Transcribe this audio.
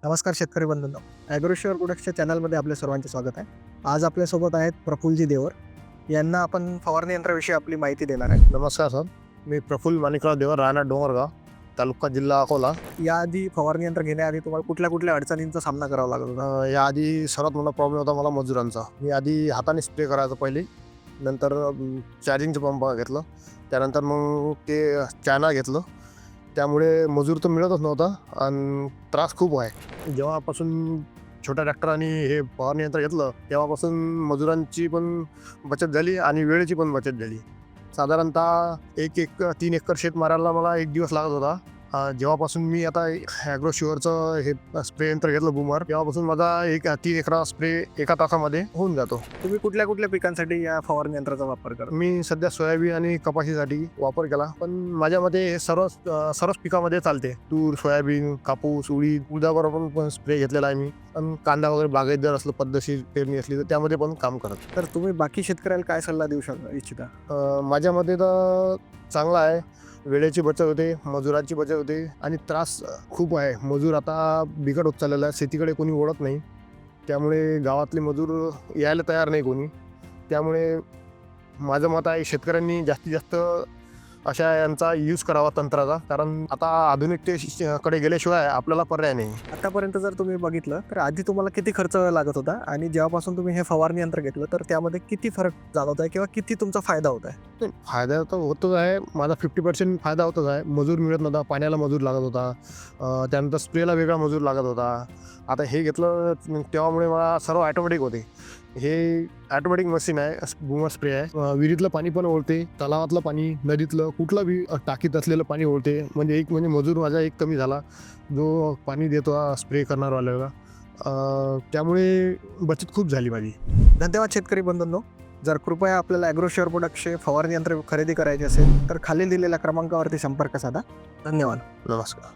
नमस्कार शेतकरी बंधूंनो, ॲग्रोश्युअर प्रोडक्ट्सच्या चॅनलमध्ये आपल्या सर्वांचे स्वागत आहे. आज आपल्यासोबत आहेत प्रफुल्लजी देवर. यांना आपण फवारणी यंत्राविषयी आपली माहिती देणार आहे. नमस्कार सर, मी प्रफुल्ल माणिकराव देवर, राहणार डोंगरगाव, तालुका जिल्हा अकोला. याआधी फवारणी यंत्र घेण्याआधी तुम्हाला कुठल्या कुठल्या अडचणींचा सामना करावा लागत होता? याआधी सर्वात मोठा प्रॉब्लेम होता मला मजुरांचा. मी आधी हाताने स्प्रे करायचं पहिले, नंतर चार्जिंगचं पंप घेतलं, त्यानंतर मग ते चायना घेतलं. त्यामुळे मजूर तर मिळतच नव्हता आणि त्रास खूप आहे. जेव्हापासून छोट्या ट्रॅक्टरांनी हे फवारणी यंत्र घेतलं तेव्हापासून मजुरांची पण बचत झाली आणि वेळेची पण बचत झाली. साधारणतः 3 एकर शेत मारायला मला 1 दिवस लागत होता. जेव्हापासून मी आता ॲग्रोश्युअरचं हे स्प्रे यंत्र घेतलं बूमर, तेव्हापासून माझा 3 एकरा स्प्रे एका तासामध्ये होऊन जातो. तुम्ही कुठल्या कुठल्या पिकांसाठी या फवारणी यंत्राचा वापर करता? मी सध्या सोयाबीन आणि कपाशीसाठी वापर केला, पण माझ्या मते हे सर्वच पिकामध्ये चालते. तूर, सोयाबीन, कापूस, उडीद, उडदाबरोबर पण स्प्रे घेतलेला आहे मी. पण कांदा वगैरे बागायतदार असलं, पद्धतशीर पेरणी असली तर त्यामध्ये पण काम करत. तर तुम्ही बाकी शेतकऱ्याला काय सल्ला देऊ इच्छिता? माझ्या मते तर चांगला आहे. वेळेची बचत होते, मजुरांची बचत होते आणि त्रास खूप आहे. मजूर आता बिकट होत चाललेला आहे. शेतीकडे कोणी ओढत नाही, त्यामुळे गावातले मजूर यायला तयार नाही कोणी. त्यामुळे माझं मत आहे शेतकऱ्यांनी जास्तीत जास्त अशा यांचा यूज करावा तंत्राचा, कारण आता आधुनिकतेकडे गेल्याशिवाय आपल्याला पर्याय नाही. आतापर्यंत जर तुम्ही बघितलं तर आधी तुम्हाला किती खर्च लागत होता आणि जेव्हापासून तुम्ही हे फवारणी यंत्र घेतलं तर त्यामध्ये किती फरक जाणवत आहे किंवा किती तुमचा फायदा होत आहे? फायदा तर होतच आहे. माझा 50% फायदा होतच आहे. मजूर मिळत नव्हता, पाण्याला मजूर लागत होता, त्यानंतर स्प्रेला वेगळा मजूर लागत होता. आता हे घेतलं तेव्हामुळे मला सर्व ॲटोमॅटिक होते. हे ॲटोमॅटिक मशीन आहे, बूमर स्प्रे आहे. विहिरीतलं पाणी पण ओढते, तलावातलं पाणी, नदीतलं कुठलं बी टाकीत असलेलं पाणी ओढते. म्हणजे मजूर माझा एक कमी झाला, जो पाणी देतो स्प्रे करणारवाल्याला. त्यामुळे बचत खूप झाली माझी. धन्यवाद शेतकरी बंधूंनो. जर कृपया आपल्याला ॲग्रोश्युअर प्रोडक्ट्सचे फवारणी यंत्र खरेदी करायचे असेल तर खाली दिलेल्या क्रमांकावरती संपर्क साधा. धन्यवाद. नमस्कार.